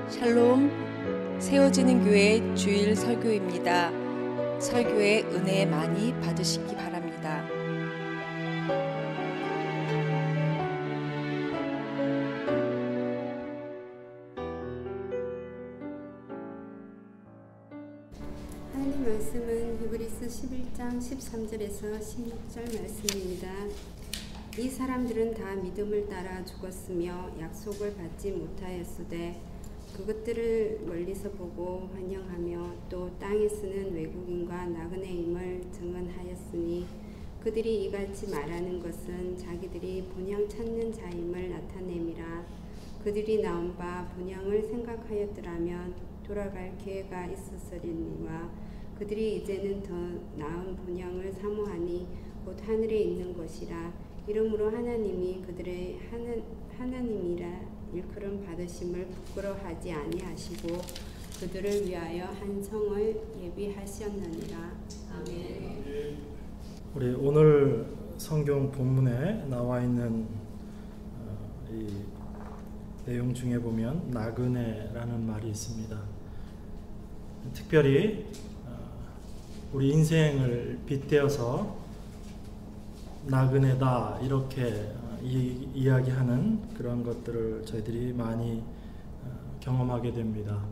샬롬, 세워지는 교회 주일 설교입니다. 설교에 은혜 많이 받으시기 바랍니다. 하나님 말씀은 히브리서 11장 13절에서 16절 말씀입니다. 이 사람들은 다 믿음을 따라 죽었으며 약속을 받지 못하였으되 그것들을 멀리서 보고 환영하며 또 땅에 쓰는 외국인과 나그네임을 증언하였으니 그들이 이같이 말하는 것은 자기들이 본향 찾는 자임을 나타냄이라. 그들이 나온 바 본향을 생각하였더라면 돌아갈 기회가 있었으리니와 그들이 이제는 더 나은 본향을 사모하니 곧 하늘에 있는 것이라. 이러므로 하나님이 그들의 하나님이라 일컬음 받으심을 부끄러워하지 아니하시고 그들을 위하여 한 성을 예비하셨느니라. 아멘. 우리 오늘 성경 본문에 나와 있는 이 내용 중에 보면 나그네라는 말이 있습니다. 특별히 우리 인생을 빗대어서 나그네다 이렇게 이야기하는 그런 것들을 저희들이 많이 경험하게 됩니다.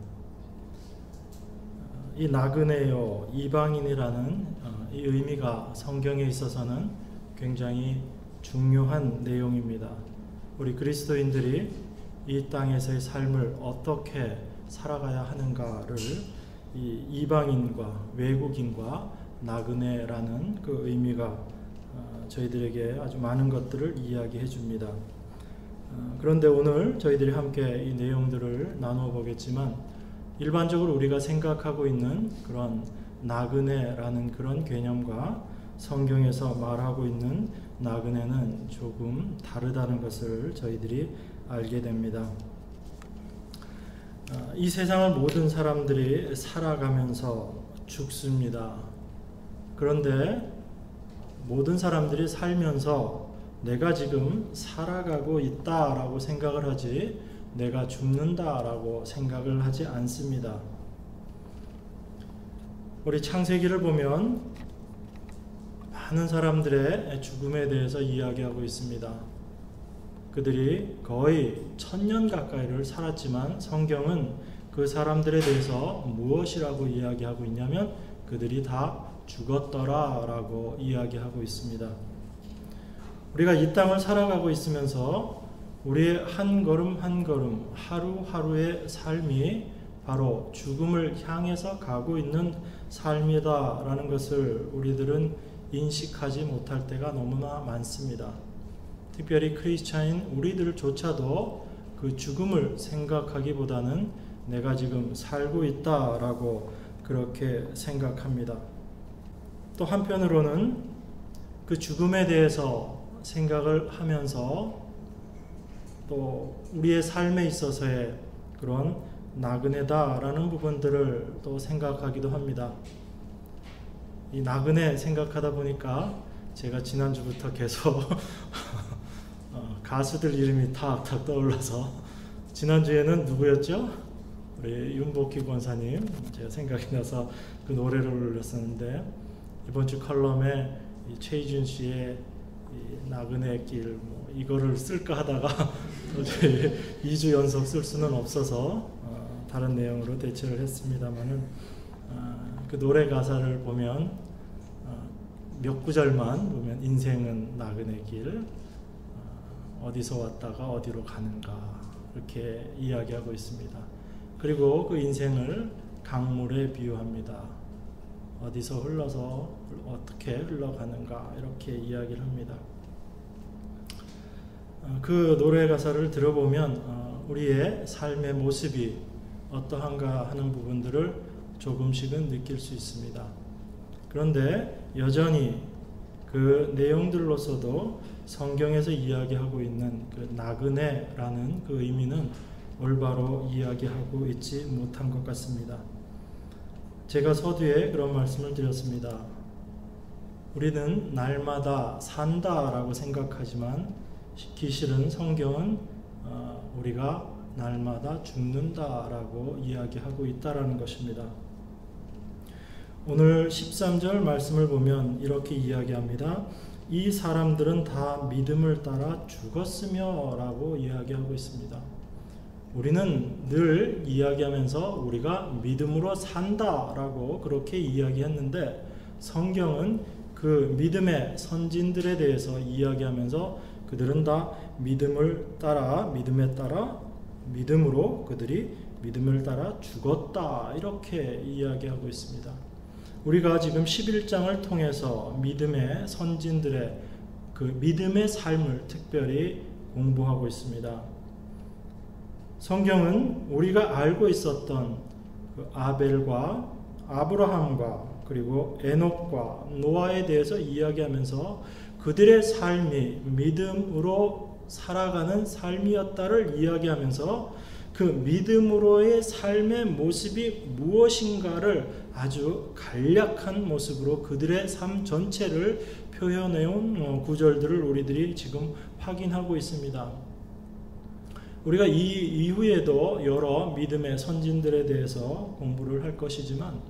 이 나그네요, 이방인이라는 이 의미가 성경에 있어서는 굉장히 중요한 내용입니다. 우리 그리스도인들이 이 땅에서의 삶을 어떻게 살아가야 하는가를 이 이방인과 외국인과 나그네라는 그 의미가 저희들에게 아주 많은 것들을 이야기해 줍니다. 그런데 오늘 저희들이 함께 이 내용들을 나누어 보겠지만 일반적으로 우리가 생각하고 있는 그런 나그네라는 그런 개념과 성경에서 말하고 있는 나그네는 조금 다르다는 것을 저희들이 알게 됩니다. 이 세상을 모든 사람들이 살아가면서 죽습니다. 그런데 모든 사람들이 살면서 내가 지금 살아가고 있다라고 생각을 하지 내가 죽는다라고 생각을 하지 않습니다. 우리 창세기를 보면 많은 사람들의 죽음에 대해서 이야기하고 있습니다. 그들이 거의 1000년 가까이를 살았지만 성경은 그 사람들에 대해서 무엇이라고 이야기하고 있냐면 그들이 다 죽었더라 라고 이야기하고 있습니다. 우리가 이 땅을 살아가고 있으면서 우리의 한 걸음 한 걸음 하루하루의 삶이 바로 죽음을 향해서 가고 있는 삶이다 라는 것을 우리들은 인식하지 못할 때가 너무나 많습니다. 특별히 크리스찬인 우리들조차도 그 죽음을 생각하기보다는 내가 지금 살고 있다라고 그렇게 생각합니다. 또 한편으로는 그 죽음에 대해서 생각을 하면서 또 우리의 삶에 있어서의 그런 나그네다라는 부분들을 또 생각하기도 합니다. 이 나그네 생각하다 보니까 제가 지난주부터 계속 가수들 이름이 탁탁 떠올라서 지난주에는 누구였죠? 우리 윤복희 권사님 제가 생각이 나서 그 노래를 올렸었는데 이번 주 컬럼에 최희준 씨의 나그네 길 이거를 쓸까 하다가 도저히 2주 연속 쓸 수는 없어서 다른 내용으로 대체를 했습니다만은 그 노래 가사를 보면 몇 구절만 보면 인생은 나그네 길 어디서 왔다가 어디로 가는가 이렇게 이야기하고 있습니다. 그리고 그 인생을 강물에 비유합니다. 어디서 흘러서 어떻게 흘러가는가 이렇게 이야기를 합니다. 그 노래 가사를 들어보면 우리의 삶의 모습이 어떠한가 하는 부분들을 조금씩은 느낄 수 있습니다. 그런데 여전히 그 내용들로서도 성경에서 이야기하고 있는 그 나그네라는 그 의미는 올바로 이야기하고 있지 못한 것 같습니다. 제가 서두에 그런 말씀을 드렸습니다. 우리는 날마다 산다라고 생각하지만 기실은 성경은 우리가 날마다 죽는다라고 이야기하고 있다라는 것입니다. 오늘 13절 말씀을 보면 이렇게 이야기합니다. 이 사람들은 다 믿음을 따라 죽었으며 라고 이야기하고 있습니다. 우리는 늘 이야기하면서 우리가 믿음으로 산다라고 그렇게 이야기했는데 성경은 그 믿음의 선진들에 대해서 이야기하면서 그들은 다 믿음으로 그들이 믿음을 따라 죽었다 이렇게 이야기하고 있습니다. 우리가 지금 11장을 통해서 믿음의 선진들의 그 믿음의 삶을 특별히 공부하고 있습니다. 성경은 우리가 알고 있었던 그 아벨과 아브라함과 그리고 에녹과 노아에 대해서 이야기하면서 그들의 삶이 믿음으로 살아가는 삶이었다를 이야기하면서 그 믿음으로의 삶의 모습이 무엇인가를 아주 간략한 모습으로 그들의 삶 전체를 표현해온 구절들을 우리들이 지금 확인하고 있습니다. 우리가 이 이후에도 여러 믿음의 선진들에 대해서 공부를 할 것이지만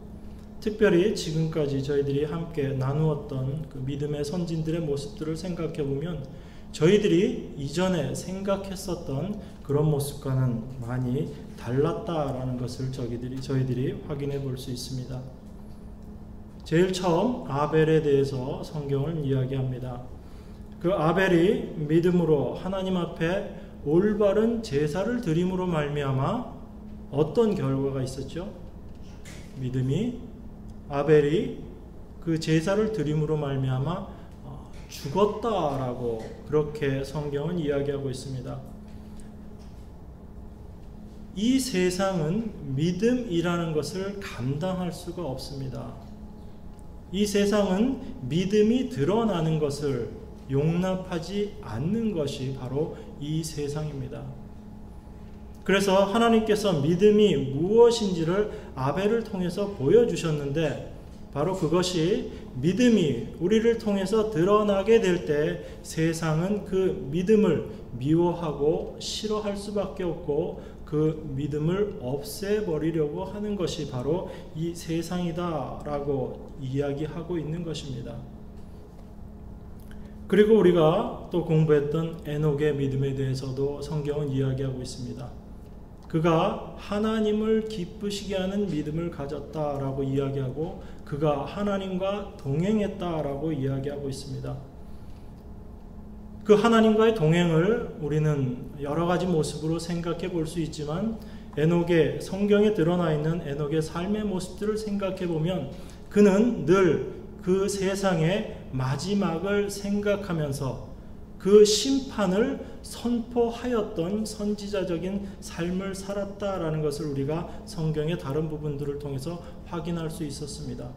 특별히 지금까지 저희들이 함께 나누었던 그 믿음의 선진들의 모습들을 생각해 보면 저희들이 이전에 생각했었던 그런 모습과는 많이 달랐다라는 것을 저희들이 확인해 볼 수 있습니다. 제일 처음 아벨에 대해서 성경은 이야기합니다. 그 아벨이 믿음으로 하나님 앞에 올바른 제사를 드림으로 말미암아 어떤 결과가 있었죠? 아벨이 그 제사를 드림으로 말미암아 죽었다라고 그렇게 성경은 이야기하고 있습니다. 이 세상은 믿음이라는 것을 감당할 수가 없습니다. 이 세상은 믿음이 드러나는 것을 용납하지 않는 것이 바로 이 세상입니다. 그래서 하나님께서 믿음이 무엇인지를 아벨을 통해서 보여주셨는데 바로 그것이 믿음이 우리를 통해서 드러나게 될 때 세상은 그 믿음을 미워하고 싫어할 수밖에 없고 그 믿음을 없애버리려고 하는 것이 바로 이 세상이다라고 이야기하고 있는 것입니다. 그리고 우리가 또 공부했던 에녹의 믿음에 대해서도 성경은 이야기하고 있습니다. 그가 하나님을 기쁘시게 하는 믿음을 가졌다라고 이야기하고 그가 하나님과 동행했다라고 이야기하고 있습니다. 그 하나님과의 동행을 우리는 여러 가지 모습으로 생각해 볼 수 있지만 에녹의 성경에 드러나 있는 에녹의 삶의 모습들을 생각해 보면 그는 늘 그 세상의 마지막을 생각하면서 그 심판을 선포하였던 선지자적인 삶을 살았다라는 것을 우리가 성경의 다른 부분들을 통해서 확인할 수 있었습니다.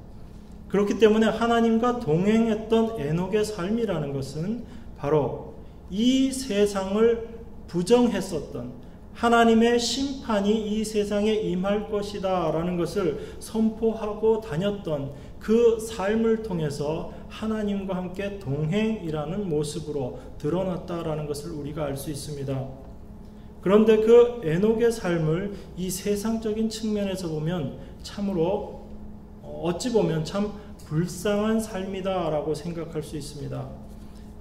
그렇기 때문에 하나님과 동행했던 에녹의 삶이라는 것은 바로 이 세상을 부정했었던 하나님의 심판이 이 세상에 임할 것이다 라는 것을 선포하고 다녔던 그 삶을 통해서 하나님과 함께 동행이라는 모습으로 드러났다라는 것을 우리가 알 수 있습니다. 그런데 그 에녹의 삶을 이 세상적인 측면에서 보면 참으로 어찌 보면 참 불쌍한 삶이다라고 생각할 수 있습니다.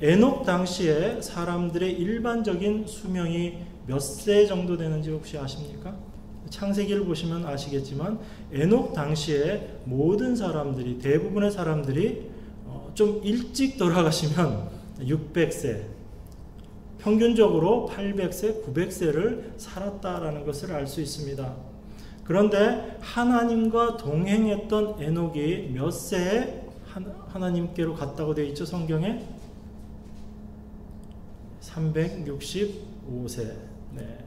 에녹 당시에 사람들의 일반적인 수명이 몇 세 정도 되는지 혹시 아십니까? 창세기를 보시면 아시겠지만 에녹 당시에 모든 사람들이 대부분의 사람들이 좀 일찍 돌아가시면 600세 평균적으로 800세, 900세를 살았다라는 것을 알 수 있습니다. 그런데 하나님과 동행했던 에녹이 몇 세에 하나님께로 갔다고 되어 있죠? 성경에 365세. 네.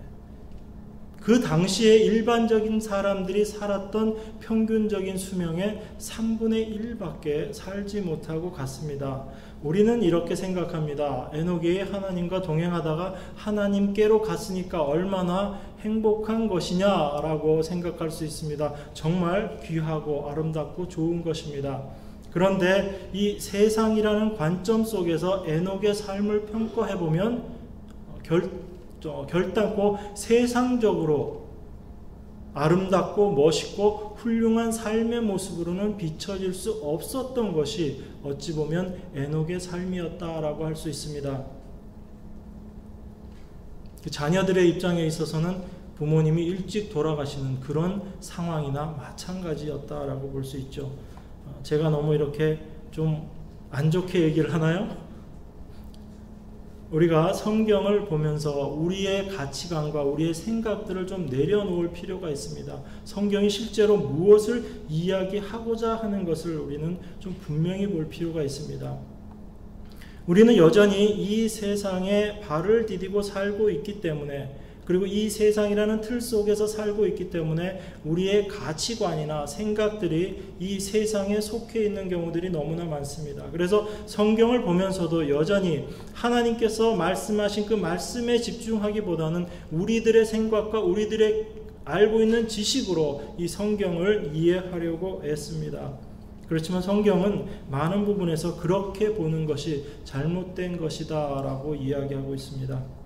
그 당시에 일반적인 사람들이 살았던 평균적인 수명의 3분의 1밖에 살지 못하고 갔습니다. 우리는 이렇게 생각합니다. 에녹이 하나님과 동행하다가 하나님께로 갔으니까 얼마나 행복한 것이냐라고 생각할 수 있습니다. 정말 귀하고 아름답고 좋은 것입니다. 그런데 이 세상이라는 관점 속에서 에녹의 삶을 평가해보면 결단코 세상적으로 아름답고 멋있고 훌륭한 삶의 모습으로는 비춰질 수 없었던 것이 어찌 보면 에녹의 삶이었다라고 할 수 있습니다. 자녀들의 입장에 있어서는 부모님이 일찍 돌아가시는 그런 상황이나 마찬가지였다라고 볼 수 있죠. 제가 너무 이렇게 좀 안 좋게 얘기를 하나요? 우리가 성경을 보면서 우리의 가치관과 우리의 생각들을 좀 내려놓을 필요가 있습니다. 성경이 실제로 무엇을 이야기하고자 하는 것을 우리는 좀 분명히 볼 필요가 있습니다. 우리는 여전히 이 세상에 발을 디디고 살고 있기 때문에, 그리고 이 세상이라는 틀 속에서 살고 있기 때문에 우리의 가치관이나 생각들이 이 세상에 속해 있는 경우들이 너무나 많습니다. 그래서 성경을 보면서도 여전히 하나님께서 말씀하신 그 말씀에 집중하기보다는 우리들의 생각과 우리들의 알고 있는 지식으로 이 성경을 이해하려고 애씁니다. 그렇지만 성경은 많은 부분에서 그렇게 보는 것이 잘못된 것이다 라고 이야기하고 있습니다.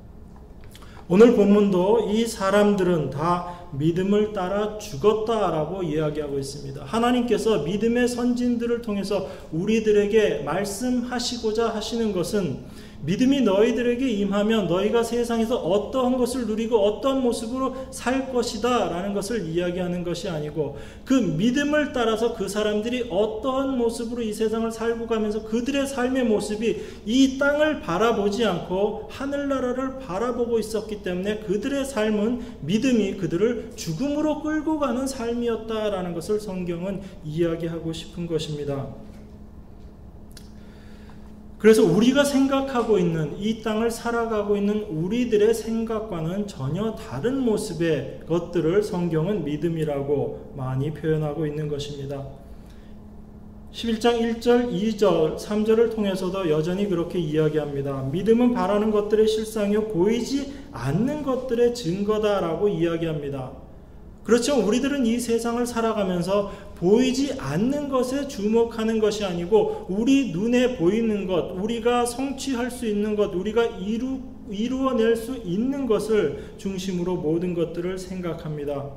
오늘 본문도 이 사람들은 다 믿음을 따라 죽었다라고 이야기하고 있습니다. 하나님께서 믿음의 선진들을 통해서 우리들에게 말씀하시고자 하시는 것은 믿음이 너희들에게 임하면 너희가 세상에서 어떠한 것을 누리고 어떠한 모습으로 살 것이다 라는 것을 이야기하는 것이 아니고, 그 믿음을 따라서 그 사람들이 어떠한 모습으로 이 세상을 살고 가면서 그들의 삶의 모습이 이 땅을 바라보지 않고 하늘나라를 바라보고 있었기 때문에 그들의 삶은 믿음이 그들을 죽음으로 끌고 가는 삶이었다라는 것을 성경은 이야기하고 싶은 것입니다. 그래서 우리가 생각하고 있는 이 땅을 살아가고 있는 우리들의 생각과는 전혀 다른 모습의 것들을 성경은 믿음이라고 많이 표현하고 있는 것입니다. 11장 1절, 2절, 3절을 통해서도 여전히 그렇게 이야기합니다. 믿음은 바라는 것들의 실상이요 보이지 않는 것들의 증거다라고 이야기합니다. 그렇죠. 우리들은 이 세상을 살아가면서 보이지 않는 것에 주목하는 것이 아니고 우리 눈에 보이는 것, 우리가 성취할 수 있는 것, 우리가 이루어낼 수 있는 것을 중심으로 모든 것들을 생각합니다.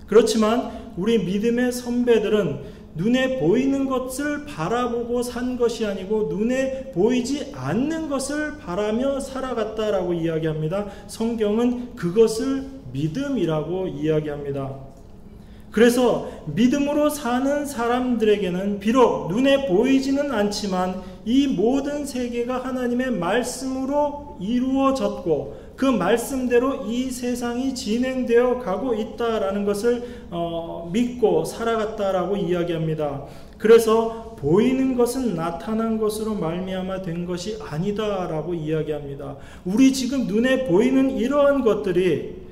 그렇지만 우리 믿음의 선배들은 눈에 보이는 것을 바라보고 산 것이 아니고 눈에 보이지 않는 것을 바라며 살아갔다라고 이야기합니다. 성경은 그것을 믿음이라고 이야기합니다. 그래서 믿음으로 사는 사람들에게는 비록 눈에 보이지는 않지만 이 모든 세계가 하나님의 말씀으로 이루어졌고 그 말씀대로 이 세상이 진행되어 가고 있다라는 것을 믿고 살아갔다라고 이야기합니다. 그래서 보이는 것은 나타난 것으로 말미암아 된 것이 아니다라고 이야기합니다. 우리 지금 눈에 보이는 이러한 것들이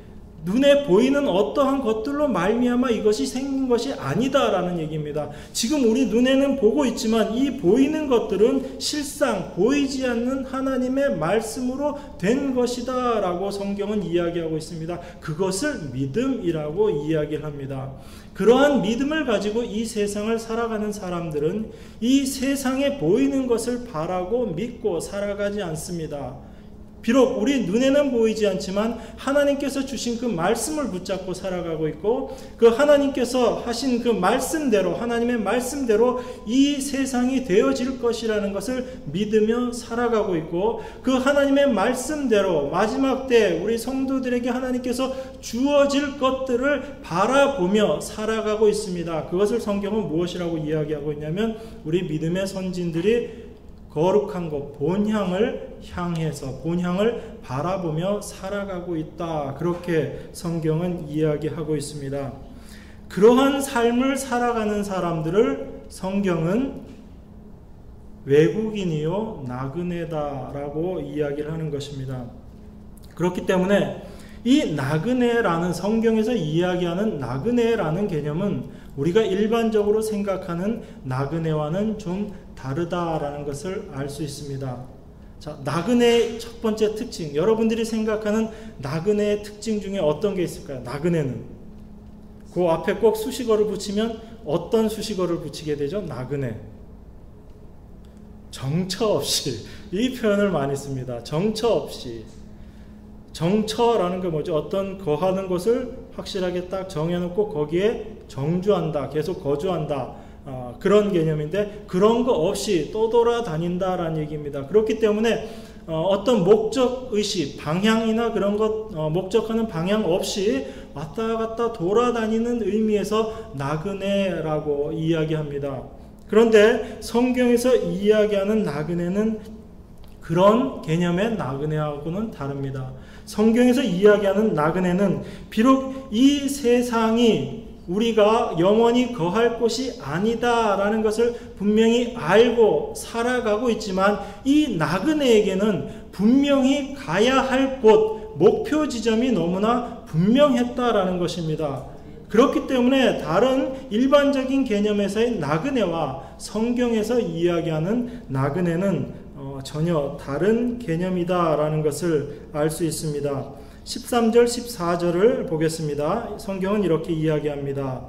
눈에 보이는 어떠한 것들로 말미암아 이것이 생긴 것이 아니다라는 얘기입니다. 지금 우리 눈에는 보고 있지만 이 보이는 것들은 실상 보이지 않는 하나님의 말씀으로 된 것이다 라고 성경은 이야기하고 있습니다. 그것을 믿음이라고 이야기를 합니다. 그러한 믿음을 가지고 이 세상을 살아가는 사람들은 이 세상에 보이는 것을 바라고 믿고 살아가지 않습니다. 비록 우리 눈에는 보이지 않지만 하나님께서 주신 그 말씀을 붙잡고 살아가고 있고 그 하나님께서 하신 그 말씀대로 하나님의 말씀대로 이 세상이 되어질 것이라는 것을 믿으며 살아가고 있고 그 하나님의 말씀대로 마지막 때 우리 성도들에게 하나님께서 주어질 것들을 바라보며 살아가고 있습니다. 그것을 성경은 무엇이라고 이야기하고 있냐면 우리 믿음의 선진들이 거룩한 것, 본향을 향해서 본향을 바라보며 살아가고 있다. 그렇게 성경은 이야기하고 있습니다. 그러한 삶을 살아가는 사람들을 성경은 외국인이요 나그네다라고 이야기를 하는 것입니다. 그렇기 때문에 이 나그네라는 성경에서 이야기하는 나그네라는 개념은 우리가 일반적으로 생각하는 나그네와는 좀 다르다라는 것을 알 수 있습니다. 자, 나그네의 첫 번째 특징, 여러분들이 생각하는 나그네의 특징 중에 어떤 게 있을까요? 나그네는 그 앞에 꼭 수식어를 붙이면 어떤 수식어를 붙이게 되죠? 나그네. 정처 없이, 이 표현을 많이 씁니다. 정처 없이. 정처라는 게 뭐죠? 어떤 거하는 곳을 확실하게 딱 정해놓고 거기에 정주한다, 계속 거주한다, 그런 개념인데, 그런 거 없이 떠돌아다닌다라는 얘기입니다. 그렇기 때문에 어떤 목적의식, 방향이나 그런 것, 목적하는 방향 없이 왔다 갔다 돌아다니는 의미에서 나그네라고 이야기합니다. 그런데 성경에서 이야기하는 나그네는 그런 개념의 나그네하고는 다릅니다. 성경에서 이야기하는 나그네는 비록 이 세상이 우리가 영원히 거할 곳이 아니다라는 것을 분명히 알고 살아가고 있지만, 이 나그네에게는 분명히 가야 할 곳, 목표 지점이 너무나 분명했다라는 것입니다. 그렇기 때문에 다른 일반적인 개념에서의 나그네와 성경에서 이야기하는 나그네는 전혀 다른 개념이다라는 것을 알 수 있습니다. 13절, 14절을 보겠습니다. 성경은 이렇게 이야기합니다.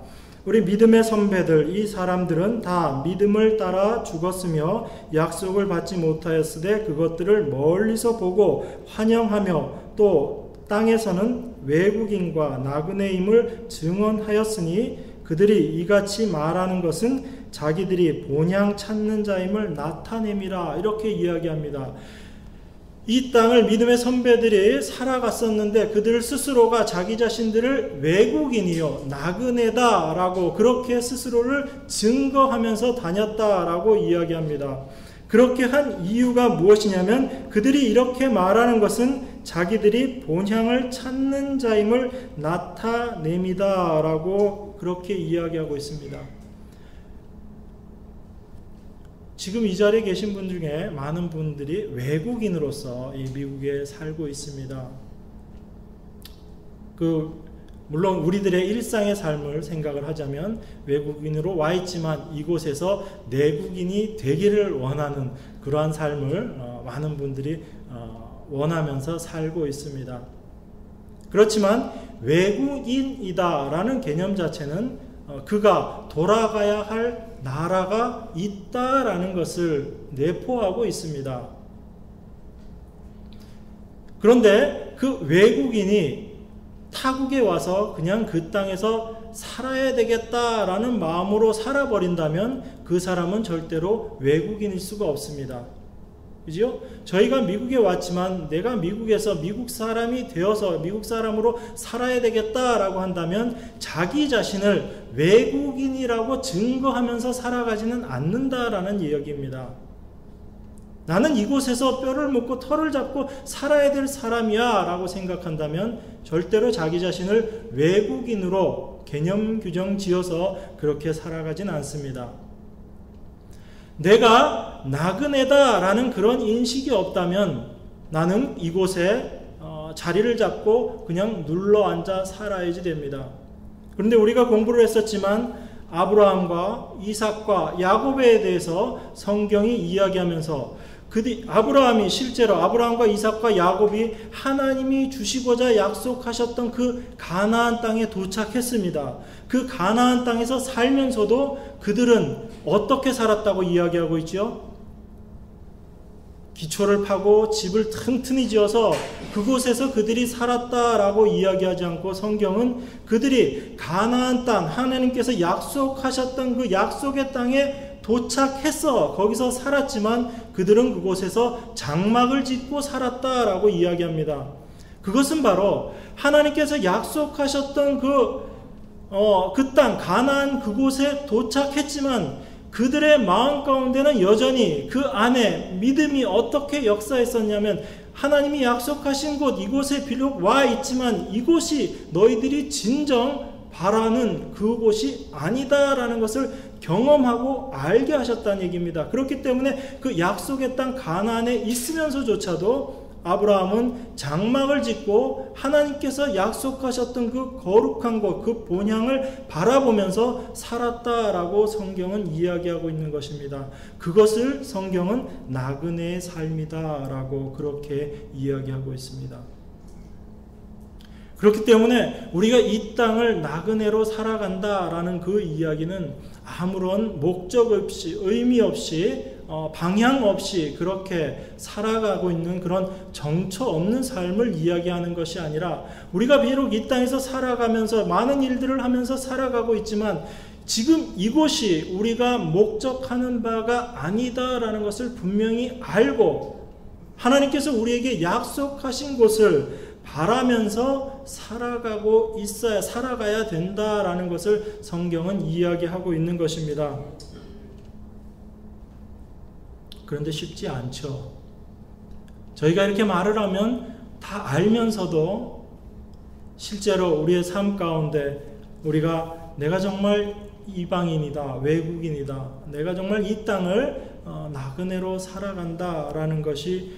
우리 믿음의 선배들, 이 사람들은 다 믿음을 따라 죽었으며 약속을 받지 못하였으되 그것들을 멀리서 보고 환영하며 또 땅에서는 외국인과 나그네임을 증언하였으니 그들이 이같이 말하는 것은 자기들이 본향 찾는 자임을 나타냄이라. 이렇게 이야기합니다. 이 땅을 믿음의 선배들이 살아갔었는데 그들 스스로가 자기 자신들을 외국인이요 나그네다라고 그렇게 스스로를 증거하면서 다녔다라고 이야기합니다. 그렇게 한 이유가 무엇이냐면, 그들이 이렇게 말하는 것은 자기들이 본향을 찾는 자임을 나타냅니다라고 그렇게 이야기하고 있습니다. 지금 이 자리에 계신 분 중에 많은 분들이 외국인으로서 이 미국에 살고 있습니다. 물론 우리들의 일상의 삶을 생각을 하자면 외국인으로 와 있지만 이곳에서 내국인이 되기를 원하는 그러한 삶을 많은 분들이 원하면서 살고 있습니다. 그렇지만 외국인이다라는 개념 자체는 그가 돌아가야 할 나라가 있다라는 것을 내포하고 있습니다. 그런데 그 외국인이 타국에 와서 그냥 그 땅에서 살아야 되겠다라는 마음으로 살아버린다면 그 사람은 절대로 외국인일 수가 없습니다. 그죠? 저희가 미국에 왔지만 내가 미국에서 미국 사람이 되어서 미국 사람으로 살아야 되겠다라고 한다면 자기 자신을 외국인이라고 증거하면서 살아가지는 않는다라는 이야기입니다. 나는 이곳에서 뼈를 묻고 털을 잡고 살아야 될 사람이야 라고 생각한다면 절대로 자기 자신을 외국인으로 개념 규정 지어서 그렇게 살아가진 않습니다. 내가 나그네다 라는 그런 인식이 없다면 나는 이곳에 자리를 잡고 그냥 눌러앉아 살아야지 됩니다. 그런데 우리가 공부를 했었지만 아브라함과 이삭과 야곱에 대해서 성경이 이야기하면서 아브라함이 실제로 아브라함과 이삭과 야곱이 하나님이 주시고자 약속하셨던 그 가나안 땅에 도착했습니다. 그 가나안 땅에서 살면서도 그들은 어떻게 살았다고 이야기하고 있죠? 기초를 파고 집을 튼튼히 지어서 그곳에서 그들이 살았다라고 이야기하지 않고 성경은 그들이 가나안 땅, 하나님께서 약속하셨던 그 약속의 땅에 도착했어. 거기서 살았지만 그들은 그곳에서 장막을 짓고 살았다라고 이야기합니다. 그것은 바로 하나님께서 약속하셨던 그 땅, 가나안 그곳에 도착했지만 그들의 마음 가운데는 여전히 그 안에 믿음이 어떻게 역사했었냐면 하나님이 약속하신 곳 이곳에 비록 와 있지만 이곳이 너희들이 진정 바라는 그곳이 아니다라는 것을 경험하고 알게 하셨다는 얘기입니다. 그렇기 때문에 그 약속의 땅 가나안에 있으면서조차도 아브라함은 장막을 짓고 하나님께서 약속하셨던 그 거룩한 곳, 그 본향을 바라보면서 살았다라고 성경은 이야기하고 있는 것입니다. 그것을 성경은 나그네의 삶이다라고 그렇게 이야기하고 있습니다. 그렇기 때문에 우리가 이 땅을 나그네로 살아간다라는 그 이야기는 아무런 목적 없이 의미 없이 방향 없이 그렇게 살아가고 있는 그런 정처 없는 삶을 이야기하는 것이 아니라 우리가 비록 이 땅에서 살아가면서 많은 일들을 하면서 살아가고 있지만 지금 이곳이 우리가 목적하는 바가 아니다라는 것을 분명히 알고 하나님께서 우리에게 약속하신 곳을 바라면서 살아가야 된다라는 것을 성경은 이야기하고 있는 것입니다. 그런데 쉽지 않죠. 저희가 이렇게 말을 하면 다 알면서도 실제로 우리의 삶 가운데 우리가 내가 정말 이방인이다, 외국인이다, 내가 정말 이 땅을 나그네로 살아간다라는 것이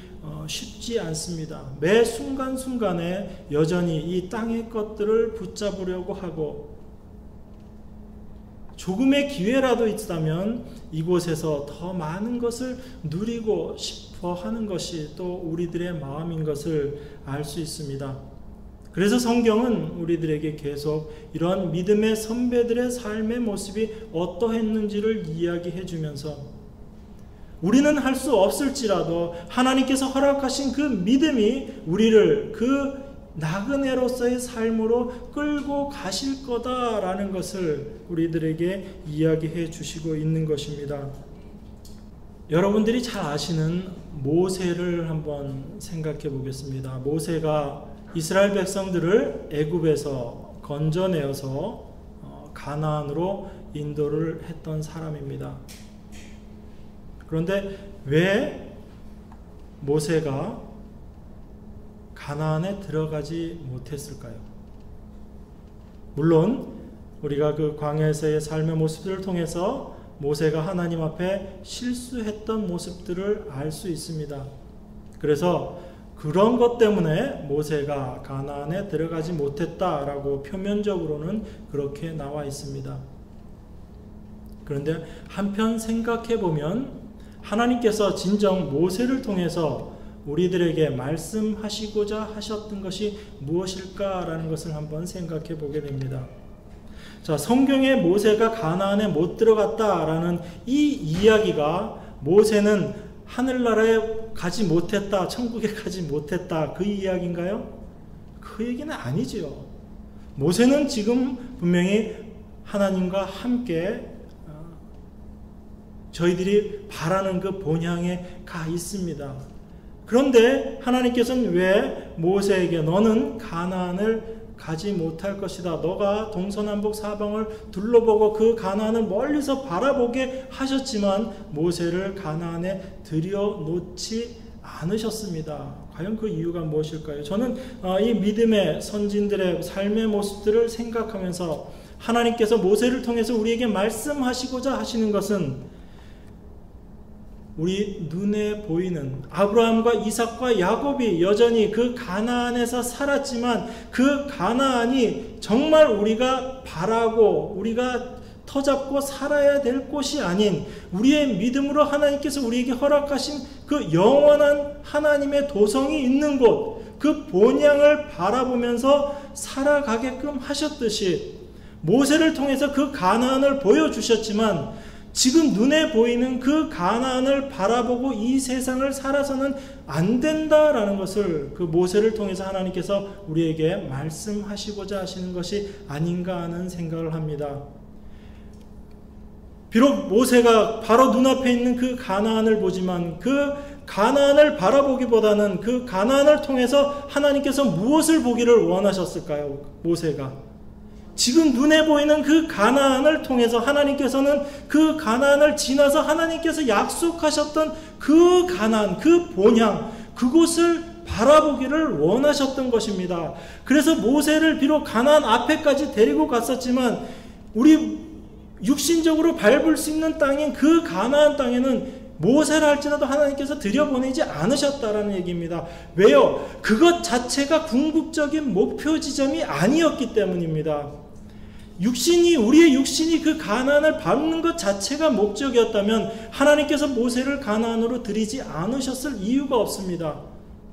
쉽지 않습니다. 매 순간순간에 여전히 이 땅의 것들을 붙잡으려고 하고 조금의 기회라도 있다면 이곳에서 더 많은 것을 누리고 싶어 하는 것이 또 우리들의 마음인 것을 알 수 있습니다. 그래서 성경은 우리들에게 계속 이런 믿음의 선배들의 삶의 모습이 어떠했는지를 이야기해 주면서 우리는 할 수 없을지라도 하나님께서 허락하신 그 믿음이 우리를 그 나그네로서의 삶으로 끌고 가실 거다라는 것을 우리들에게 이야기해 주시고 있는 것입니다. 여러분들이 잘 아시는 모세를 한번 생각해 보겠습니다. 모세가 이스라엘 백성들을 애굽에서 건져내어서 가나안으로 인도를 했던 사람입니다. 그런데 왜 모세가 가나안에 들어가지 못했을까요? 물론 우리가 그 광야에서의 삶의 모습들을 통해서 모세가 하나님 앞에 실수했던 모습들을 알 수 있습니다. 그래서 그런 것 때문에 모세가 가나안에 들어가지 못했다라고 표면적으로는 그렇게 나와 있습니다. 그런데 한편 생각해 보면 하나님께서 진정 모세를 통해서 우리들에게 말씀하시고자 하셨던 것이 무엇일까라는 것을 한번 생각해 보게 됩니다. 자, 성경에 모세가 가나안에 못 들어갔다라는 이 이야기가 모세는 하늘나라에 가지 못했다, 천국에 가지 못했다, 그 이야기인가요? 그 얘기는 아니지요. 모세는 지금 분명히 하나님과 함께 저희들이 바라는 그 본향에 가 있습니다. 그런데 하나님께서는 왜 모세에게 너는 가나안을 가지 못할 것이다. 너가 동서남북 사방을 둘러보고 그 가나안을 멀리서 바라보게 하셨지만 모세를 가나안에 들여놓지 않으셨습니다. 과연 그 이유가 무엇일까요? 저는 이 믿음의 선진들의 삶의 모습들을 생각하면서 하나님께서 모세를 통해서 우리에게 말씀하시고자 하시는 것은 우리 눈에 보이는 아브라함과 이삭과 야곱이 여전히 그 가나안에서 살았지만 그 가나안이 정말 우리가 바라고 우리가 터잡고 살아야 될 곳이 아닌 우리의 믿음으로 하나님께서 우리에게 허락하신 그 영원한 하나님의 도성이 있는 곳, 그 본향을 바라보면서 살아가게끔 하셨듯이 모세를 통해서 그 가나안을 보여주셨지만 지금 눈에 보이는 그 가나안을 바라보고 이 세상을 살아서는 안 된다라는 것을 그 모세를 통해서 하나님께서 우리에게 말씀하시고자 하시는 것이 아닌가 하는 생각을 합니다. 비록 모세가 바로 눈앞에 있는 그 가나안을 보지만 그 가나안을 바라보기보다는 그 가나안을 통해서 하나님께서 무엇을 보기를 원하셨을까요? 모세가 지금 눈에 보이는 그 가나안을 통해서 하나님께서는 그 가나안을 지나서 하나님께서 약속하셨던 그 가나안, 그 본향, 그곳을 바라보기를 원하셨던 것입니다. 그래서 모세를 비록 가나안 앞에까지 데리고 갔었지만 우리 육신적으로 밟을 수 있는 땅인 그 가나안 땅에는 모세를 할지라도 하나님께서 들여보내지 않으셨다라는 얘기입니다. 왜요? 그것 자체가 궁극적인 목표 지점이 아니었기 때문입니다. 우리의 육신이 그 가나안을 밟는 것 자체가 목적이었다면 하나님께서 모세를 가나안으로 들이지 않으셨을 이유가 없습니다.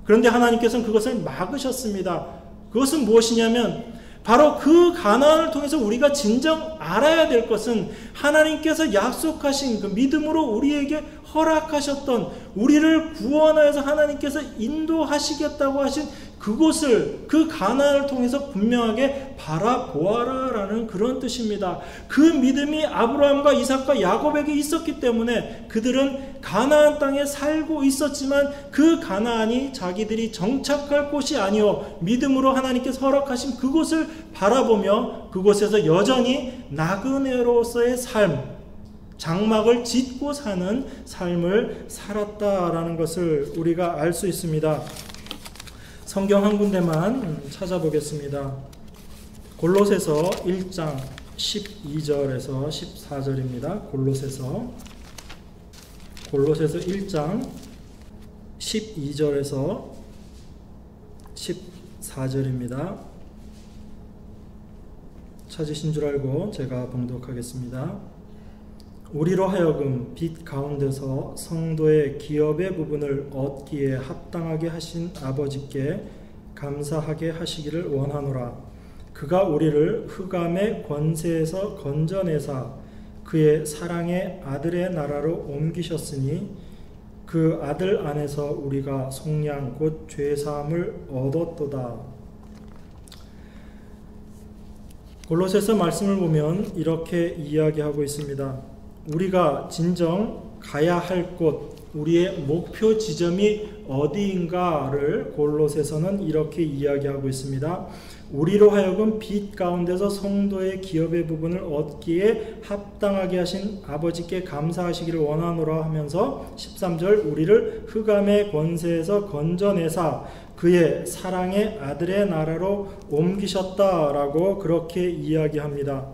그런데 하나님께서는 그것을 막으셨습니다. 그것은 무엇이냐면 바로 그 가나안을 통해서 우리가 진정 알아야 될 것은 하나님께서 약속하신 그 믿음으로 우리에게 허락하셨던, 우리를 구원하여서 하나님께서 인도하시겠다고 하신 그곳을, 그 가나안을 통해서 분명하게 바라보아라 라는 그런 뜻입니다. 그 믿음이 아브라함과 이삭과 야곱에게 있었기 때문에 그들은 가나안 땅에 살고 있었지만 그 가나안이 자기들이 정착할 곳이 아니요 믿음으로 하나님께서 허락하신 그곳을 바라보며 그곳에서 여전히 나그네로서의 삶, 장막을 짓고 사는 삶을 살았다라는 것을 우리가 알 수 있습니다. 성경 한 군데만 찾아보겠습니다. 골로새서 1장 12절에서 14절입니다. 골로새서 1장 12절에서 14절입니다. 찾으신 줄 알고 제가 봉독하겠습니다. 우리로 하여금 빛 가운데서 성도의 기업의 부분을 얻기에 합당하게 하신 아버지께 감사하게 하시기를 원하노라. 그가 우리를 흑암의 권세에서 건져내사 그의 사랑의 아들의 나라로 옮기셨으니 그 아들 안에서 우리가 속량 곧 죄사함을 얻었도다. 골로새서 말씀을 보면 이렇게 이야기하고 있습니다. 우리가 진정 가야 할 곳, 우리의 목표 지점이 어디인가를 골로새서는 이렇게 이야기하고 있습니다. 우리로 하여금 빛 가운데서 성도의 기업의 부분을 얻기에 합당하게 하신 아버지께 감사하시기를 원하노라 하면서 13절 우리를 흑암의 권세에서 건져내사 그의 사랑의 아들의 나라로 옮기셨다라고 그렇게 이야기합니다.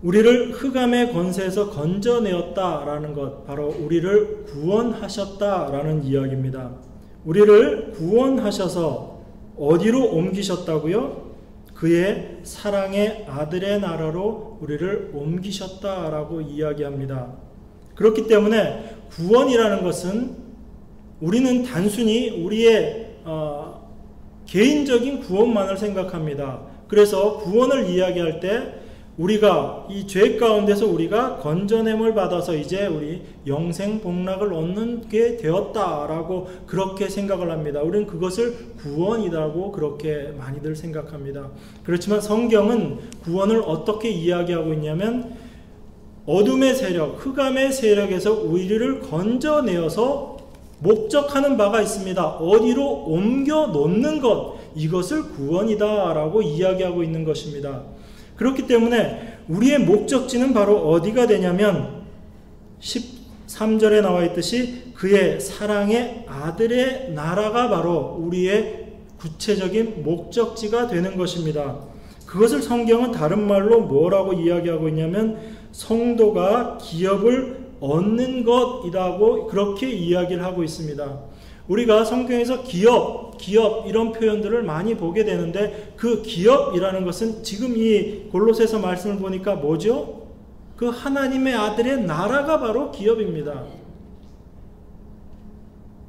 우리를 흑암의 권세에서 건져내었다라는 것, 바로 우리를 구원하셨다라는 이야기입니다. 우리를 구원하셔서 어디로 옮기셨다고요? 그의 사랑의 아들의 나라로 우리를 옮기셨다라고 이야기합니다. 그렇기 때문에 구원이라는 것은 우리는 단순히 우리의 개인적인 구원만을 생각합니다. 그래서 구원을 이야기할 때 우리가 이 죄 가운데서 우리가 건져냄을 받아서 이제 우리 영생 복락을 얻는 게 되었다라고 그렇게 생각을 합니다. 우리는 그것을 구원이라고 그렇게 많이들 생각합니다. 그렇지만 성경은 구원을 어떻게 이야기하고 있냐면 어둠의 세력, 흑암의 세력에서 우리를 건져내어서 목적하는 바가 있습니다. 어디로 옮겨 놓는 것, 이것을 구원이다라고 이야기하고 있는 것입니다. 그렇기 때문에 우리의 목적지는 바로 어디가 되냐면 13절에 나와 있듯이 그의 사랑의 아들의 나라가 바로 우리의 구체적인 목적지가 되는 것입니다. 그것을 성경은 다른 말로 뭐라고 이야기하고 있냐면 성도가 기업을 얻는 것이라고 그렇게 이야기를 하고 있습니다. 우리가 성경에서 기업 이런 표현들을 많이 보게 되는데 그 기업이라는 것은 지금 이 골로새서 말씀을 보니까 뭐죠? 그 하나님의 아들의 나라가 바로 기업입니다.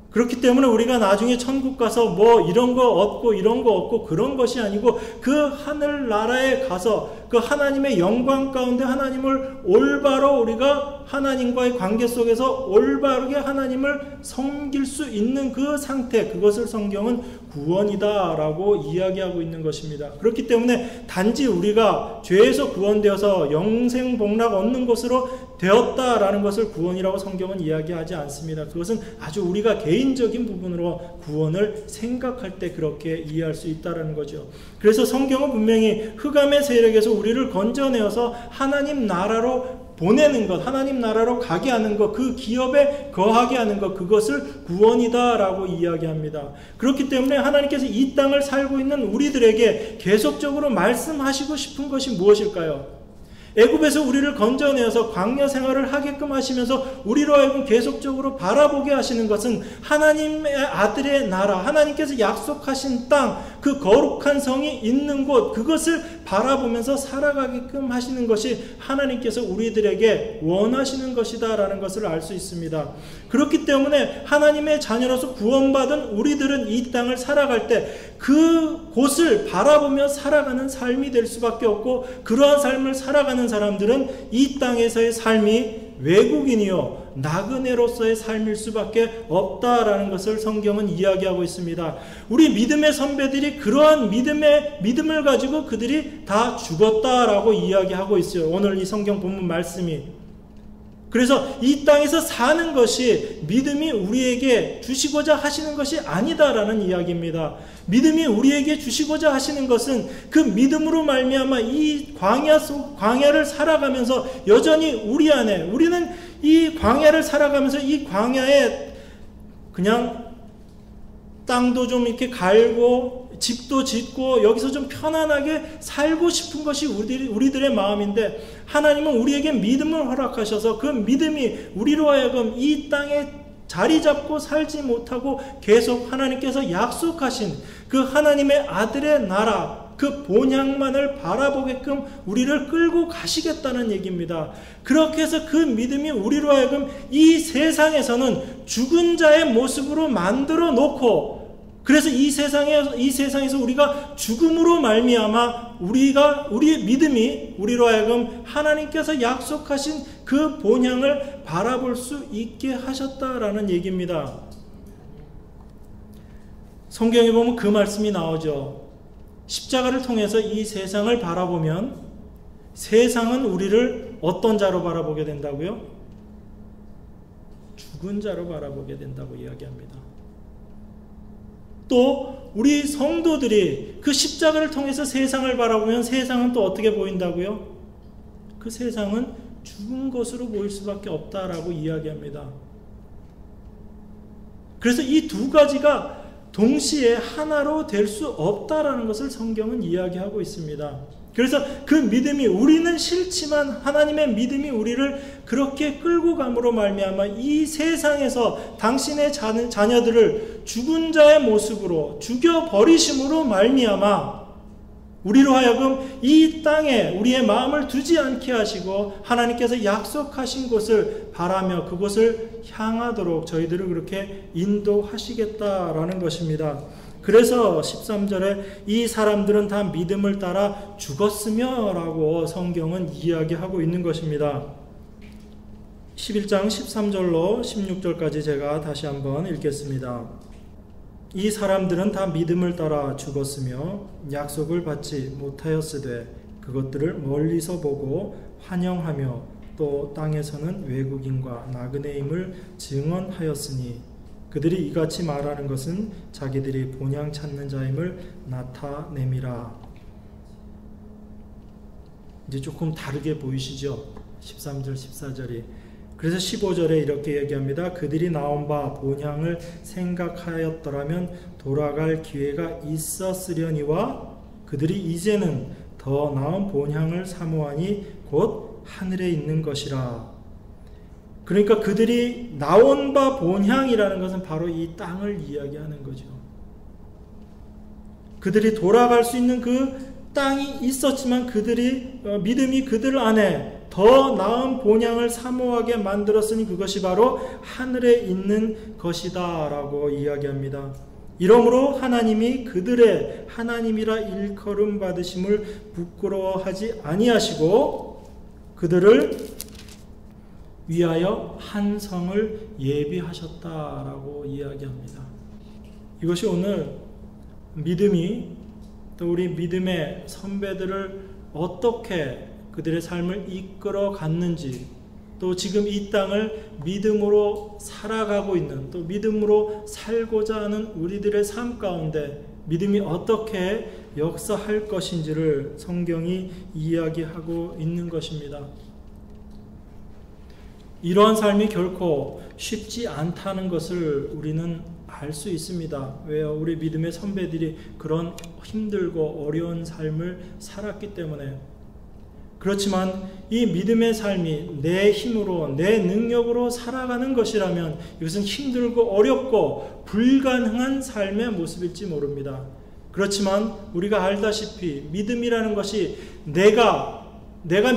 그렇기 때문에 우리가 나중에 천국 가서 뭐 이런 거 얻고 이런 거 얻고 그런 것이 아니고 그 하늘나라에 가서 그 하나님의 영광 가운데 하나님을 올바로 우리가 하나님과의 관계 속에서 올바르게 하나님을 섬길 수 있는 그 상태, 그것을 성경은 구원이다라고 이야기하고 있는 것입니다. 그렇기 때문에 단지 우리가 죄에서 구원되어서 영생 복락 얻는 것으로 되었다라는 것을 구원이라고 성경은 이야기하지 않습니다. 그것은 아주 우리가 개인적인 부분으로 구원을 생각할 때 그렇게 이해할 수 있다는 거죠. 그래서 성경은 분명히 흑암의 세력에서 우리를 건져내어서 하나님 나라로 보내는 것, 하나님 나라로 가게 하는 것, 그 기업에 거하게 하는 것, 그것을 구원이다라고 이야기합니다. 그렇기 때문에 하나님께서 이 땅을 살고 있는 우리들에게 계속적으로 말씀하시고 싶은 것이 무엇일까요? 애굽에서 우리를 건져내어서 광야 생활을 하게끔 하시면서 우리로 하여금 계속적으로 바라보게 하시는 것은 하나님의 아들의 나라, 하나님께서 약속하신 땅, 그 거룩한 성이 있는 곳, 그것을 바라보면서 살아가게끔 하시는 것이 하나님께서 우리들에게 원하시는 것이다라는 것을 알 수 있습니다. 그렇기 때문에 하나님의 자녀로서 구원받은 우리들은 이 땅을 살아갈 때 그 곳을 바라보며 살아가는 삶이 될 수밖에 없고, 그러한 삶을 살아가는 사람들은 이 땅에서의 삶이 외국인이요 나그네로서의 삶일 수밖에 없다라는 것을 성경은 이야기하고 있습니다. 우리 믿음의 선배들이 그러한 믿음을 가지고 그들이 다 죽었다라고 이야기하고 있어요. 오늘 이 성경 본문 말씀이. 그래서 이 땅에서 사는 것이 믿음이 우리에게 주시고자 하시는 것이 아니다라는 이야기입니다. 믿음이 우리에게 주시고자 하시는 것은 그 믿음으로 말미암아 이 광야를 살아가면서 여전히 우리는 이 광야를 살아가면서 이 광야에 그냥 땅도 좀 이렇게 갈고 집도 짓고 여기서 좀 편안하게 살고 싶은 것이 우리들의 마음인데, 하나님은 우리에게 믿음을 허락하셔서 그 믿음이 우리로 하여금 이 땅에 자리 잡고 살지 못하고 계속 하나님께서 약속하신 그 하나님의 아들의 나라, 그 본향만을 바라보게끔 우리를 끌고 가시겠다는 얘기입니다. 그렇게 해서 그 믿음이 우리로 하여금 이 세상에서는 죽은 자의 모습으로 만들어 놓고, 그래서 이 세상에서 우리가 죽음으로 말미암아 우리의 믿음이 우리로 하여금 하나님께서 약속하신 그 본향을 바라볼 수 있게 하셨다라는 얘기입니다. 성경에 보면 그 말씀이 나오죠. 십자가를 통해서 이 세상을 바라보면 세상은 우리를 어떤 자로 바라보게 된다고요? 죽은 자로 바라보게 된다고 이야기합니다. 또 우리 성도들이 그 십자가를 통해서 세상을 바라보면 세상은 또 어떻게 보인다고요? 그 세상은 죽은 것으로 보일 수밖에 없다라고 이야기합니다. 그래서 이 두 가지가 동시에 하나로 될 수 없다라는 것을 성경은 이야기하고 있습니다. 그래서 그 믿음이, 우리는 싫지만 하나님의 믿음이 우리를 그렇게 끌고 감으로 말미암아 이 세상에서 당신의 자녀들을 죽은 자의 모습으로 죽여버리심으로 말미암아 우리로 하여금 이 땅에 우리의 마음을 두지 않게 하시고 하나님께서 약속하신 곳을 바라며 그곳을 향하도록 저희들을 그렇게 인도하시겠다라는 것입니다. 그래서 13절에 이 사람들은 다 믿음을 따라 죽었으며 라고 성경은 이야기하고 있는 것입니다. 11장 13절로 16절까지 제가 다시 한번 읽겠습니다. 이 사람들은 다 믿음을 따라 죽었으며 약속을 받지 못하였으되 그것들을 멀리서 보고 환영하며 또 땅에서는 외국인과 나그네임을 증언하였으니 그들이 이같이 말하는 것은 자기들이 본향 찾는 자임을 나타냄이라. 이제 조금 다르게 보이시죠? 13절 14절이. 그래서 15절에 이렇게 얘기합니다. 그들이 나온 바 본향을 생각하였더라면 돌아갈 기회가 있었으려니와 그들이 이제는 더 나은 본향을 사모하니 곧 하늘에 있는 것이라. 그러니까 그들이 나온 바 본향이라는 것은 바로 이 땅을 이야기하는 거죠. 그들이 돌아갈 수 있는 그 땅이 있었지만 믿음이 그들 안에 더 나은 본향을 사모하게 만들었으니 그것이 바로 하늘에 있는 것이다 라고 이야기합니다. 이러므로 하나님이 그들의 하나님이라 일컬음 받으심을 부끄러워하지 아니하시고 그들을 위하여 한 성을 예비하셨다라고 이야기합니다. 이것이 오늘 믿음이 또 우리 믿음의 선배들을 어떻게 그들의 삶을 이끌어 갔는지, 또 지금 이 땅을 믿음으로 살아가고 있는, 또 믿음으로 살고자 하는 우리들의 삶 가운데 믿음이 어떻게 역사할 것인지를 성경이 이야기하고 있는 것입니다. 이러한 삶이 결코 쉽지 않다는 것을 우리는 알 수 있습니다. 왜요? 우리 믿음의 선배들이 그런 힘들고 어려운 삶을 살았기 때문에. 그렇지만 이 믿음의 삶이 내 힘으로, 내 능력으로 살아가는 것이라면 이것은 힘들고 어렵고 불가능한 삶의 모습일지 모릅니다. 그렇지만 우리가 알다시피 믿음이라는 것이 내가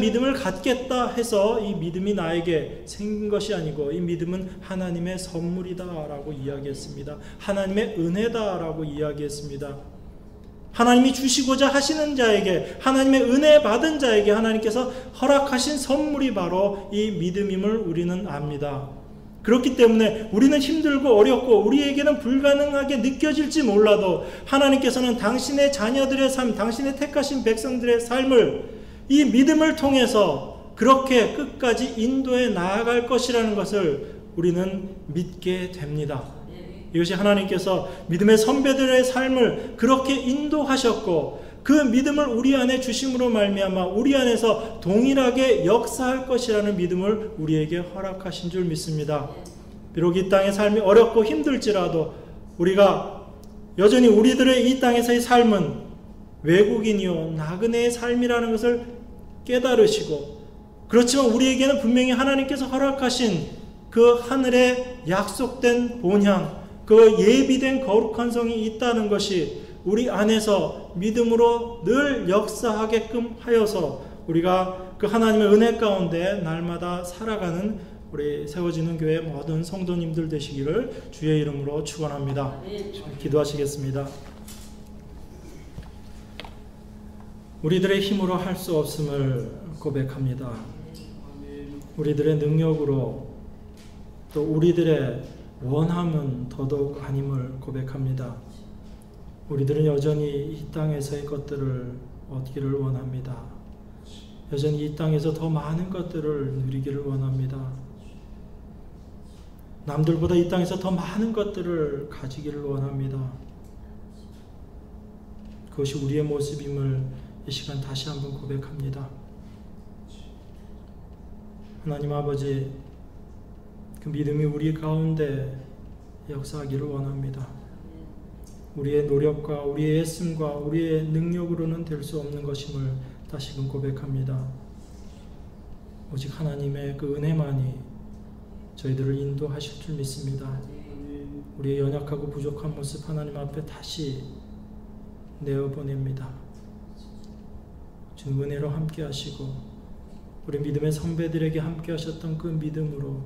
믿음을 갖겠다 해서 이 믿음이 나에게 생긴 것이 아니고 이 믿음은 하나님의 선물이다 라고 이야기했습니다. 하나님의 은혜다 라고 이야기했습니다. 하나님이 주시고자 하시는 자에게, 하나님의 은혜 받은 자에게 하나님께서 허락하신 선물이 바로 이 믿음임을 우리는 압니다. 그렇기 때문에 우리는 힘들고 어렵고 우리에게는 불가능하게 느껴질지 몰라도 하나님께서는 당신의 자녀들의 삶, 당신의 택하신 백성들의 삶을 이 믿음을 통해서 그렇게 끝까지 인도해 나아갈 것이라는 것을 우리는 믿게 됩니다. 이것이 하나님께서 믿음의 선배들의 삶을 그렇게 인도하셨고 그 믿음을 우리 안에 주심으로 말미암아 우리 안에서 동일하게 역사할 것이라는 믿음을 우리에게 허락하신 줄 믿습니다. 비록 이 땅의 삶이 어렵고 힘들지라도 우리가 여전히 우리들의 이 땅에서의 삶은 외국인이요 나그네의 삶이라는 것을 깨달으시고, 그렇지만 우리에게는 분명히 하나님께서 허락하신 그 하늘에 약속된 본향, 그 예비된 거룩한 성이 있다는 것이 우리 안에서 믿음으로 늘 역사하게끔 하여서 우리가 그 하나님의 은혜 가운데 날마다 살아가는 우리 세워지는 교회 모든 성도님들 되시기를 주의 이름으로 축원합니다. 기도하시겠습니다. 우리들의 힘으로 할 수 없음을 고백합니다. 우리들의 능력으로 또 우리들의 원함은 더더욱 아님을 고백합니다. 우리들은 여전히 이 땅에서의 것들을 얻기를 원합니다. 여전히 이 땅에서 더 많은 것들을 누리기를 원합니다. 남들보다 이 땅에서 더 많은 것들을 가지기를 원합니다. 그것이 우리의 모습임을 이 시간 다시 한번 고백합니다. 하나님 아버지, 그 믿음이 우리 가운데 역사하기를 원합니다. 우리의 노력과 우리의 애씀과 우리의 능력으로는 될 수 없는 것임을 다시금 고백합니다. 오직 하나님의 그 은혜만이 저희들을 인도하실 줄 믿습니다. 우리의 연약하고 부족한 모습 하나님 앞에 다시 내어보냅니다. 주님 은혜로 함께 하시고 우리 믿음의 선배들에게 함께 하셨던 그 믿음으로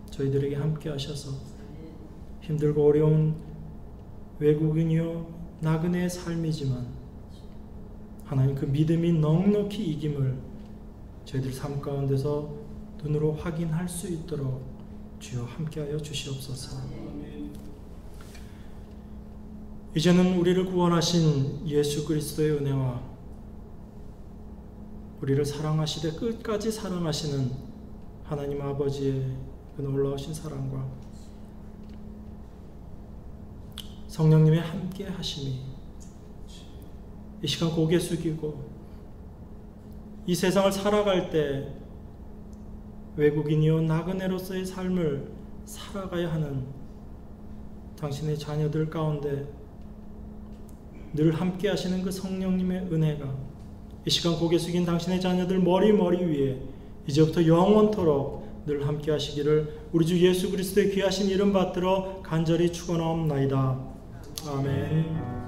저희들에게 함께 하셔서 힘들고 어려운 외국인이요 나그네의 삶이지만 하나님 그 믿음이 넉넉히 이김을 저희들 삶 가운데서 눈으로 확인할 수 있도록 주여 함께하여 주시옵소서. 이제는 우리를 구원하신 예수 그리스도의 은혜와 우리를 사랑하시되 끝까지 사랑하시는 하나님 아버지의 그 놀라우신 사랑과 성령님의 함께 하심이 이 시간 고개 숙이고 이 세상을 살아갈 때 외국인이요 나그네로서의 삶을 살아가야 하는 당신의 자녀들 가운데 늘 함께 하시는 그 성령님의 은혜가 이 시간 고개 숙인 당신의 자녀들 머리 위에 이제부터 영원토록 늘 함께 하시기를 우리 주 예수 그리스도의 귀하신 이름 받들어 간절히 축원하옵나이다. 아멘.